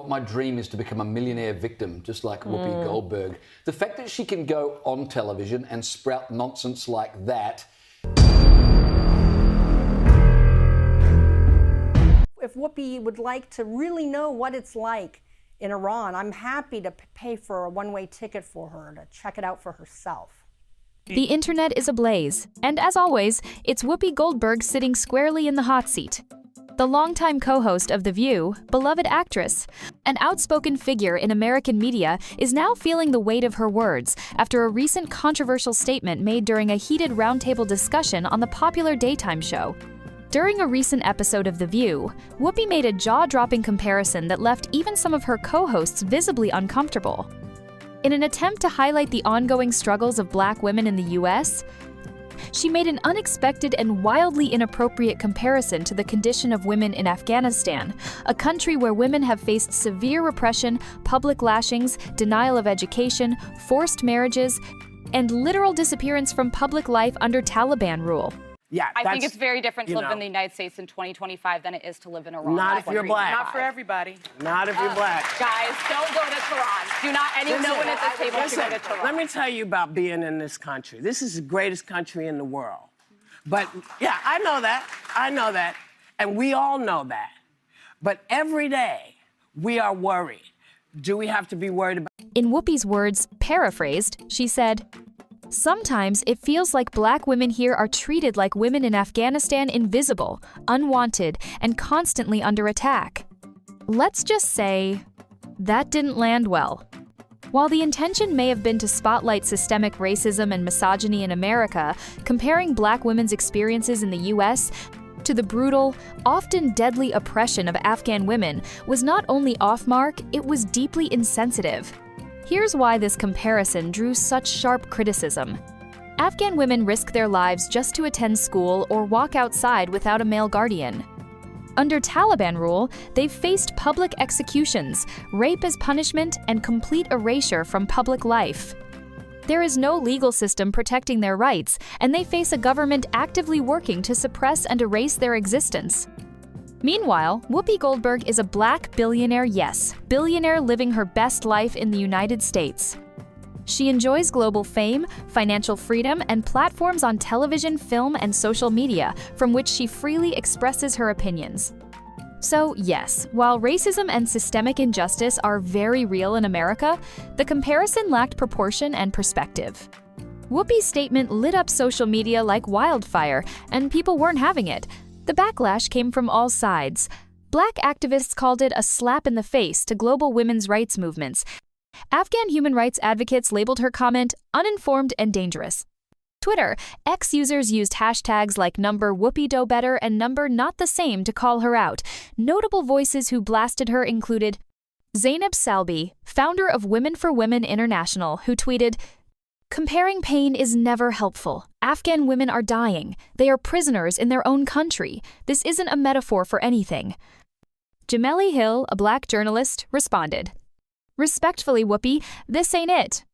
My dream is to become a millionaire victim, just like Whoopi Goldberg. The fact that she can go on television and sprout nonsense like that. If Whoopi would like to really know what it's like in Iran, I'm happy to pay for a one-way ticket for her to check it out for herself. The internet is ablaze, and as always, it's Whoopi Goldberg sitting squarely in the hot seat. The longtime co-host of The View, beloved actress, an outspoken figure in American media, is now feeling the weight of her words after a recent controversial statement made during a heated roundtable discussion on the popular daytime show. During a recent episode of The View, Whoopi made a jaw-dropping comparison that left even some of her co-hosts visibly uncomfortable. In an attempt to highlight the ongoing struggles of Black women in the U.S., she made an unexpected and wildly inappropriate comparison to the condition of women in Afghanistan, a country where women have faced severe repression, public lashings, denial of education, forced marriages, and literal disappearance from public life under Taliban rule. Yeah, I think it's very different to live in the United States in 2025 than it is to live in Iran. Not if you're Black. Not for everybody. Not if you're Black. Guys, don't go to Tehran. Do not, anyone at this table should go to Tehran. Let me tell you about being in this country. This is the greatest country in the world. But, yeah, I know that. I know that. And we all know that. But every day, we are worried. Do we have to be worried about... In Whoopi's words, paraphrased, she said, "Sometimes it feels like Black women here are treated like women in Afghanistan, invisible, unwanted, and constantly under attack." Let's just say, that didn't land well. While the intention may have been to spotlight systemic racism and misogyny in America, comparing Black women's experiences in the U.S. to the brutal, often deadly oppression of Afghan women was not only off-mark, it was deeply insensitive. Here's why this comparison drew such sharp criticism. Afghan women risk their lives just to attend school or walk outside without a male guardian. Under Taliban rule, they've faced public executions, rape as punishment, and complete erasure from public life. There is no legal system protecting their rights, and they face a government actively working to suppress and erase their existence. Meanwhile, Whoopi Goldberg is a Black billionaire, yes, billionaire living her best life in the United States. She enjoys global fame, financial freedom, and platforms on television, film, and social media from which she freely expresses her opinions. So yes, while racism and systemic injustice are very real in America, the comparison lacked proportion and perspective. Whoopi's statement lit up social media like wildfire, and people weren't having it. The backlash came from all sides. Black activists called it a slap in the face to global women's rights movements. Afghan human rights advocates labeled her comment uninformed and dangerous. Twitter, X users used hashtags like #WhoopiDoBetter and #NotTheSame to call her out. Notable voices who blasted her included Zainab Salbi, founder of Women for Women International, who tweeted, "Comparing pain is never helpful. Afghan women are dying. They are prisoners in their own country. This isn't a metaphor for anything." Jameli Hill, a Black journalist, responded, "Respectfully, Whoopi, this ain't it.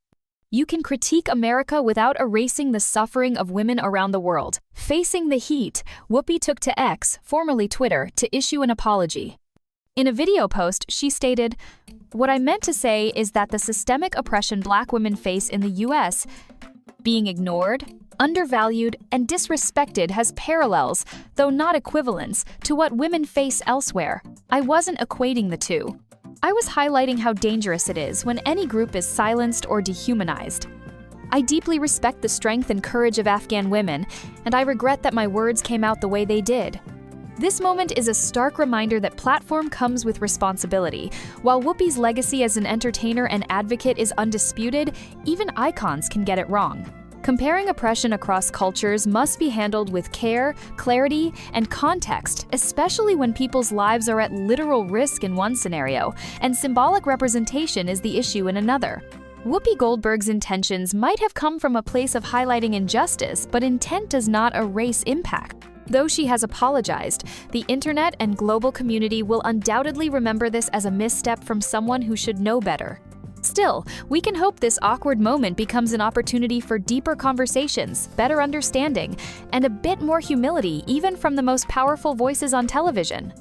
You can critique America without erasing the suffering of women around the world." Facing the heat, Whoopi took to X, formerly Twitter, to issue an apology. In a video post, she stated, "What I meant to say is that the systemic oppression Black women face in the U.S., being ignored, undervalued, and disrespected has parallels, though not equivalents, to what women face elsewhere. I wasn't equating the two. I was highlighting how dangerous it is when any group is silenced or dehumanized. I deeply respect the strength and courage of Afghan women, and I regret that my words came out the way they did. This moment is a stark reminder that platform comes with responsibility. While Whoopi's legacy as an entertainer and advocate is undisputed, even icons can get it wrong. Comparing oppression across cultures must be handled with care, clarity, and context, especially when people's lives are at literal risk in one scenario, and symbolic representation is the issue in another. Whoopi Goldberg's intentions might have come from a place of highlighting injustice, but intent does not erase impact. Though she has apologized, the internet and global community will undoubtedly remember this as a misstep from someone who should know better. Still, we can hope this awkward moment becomes an opportunity for deeper conversations, better understanding, and a bit more humility even from the most powerful voices on television.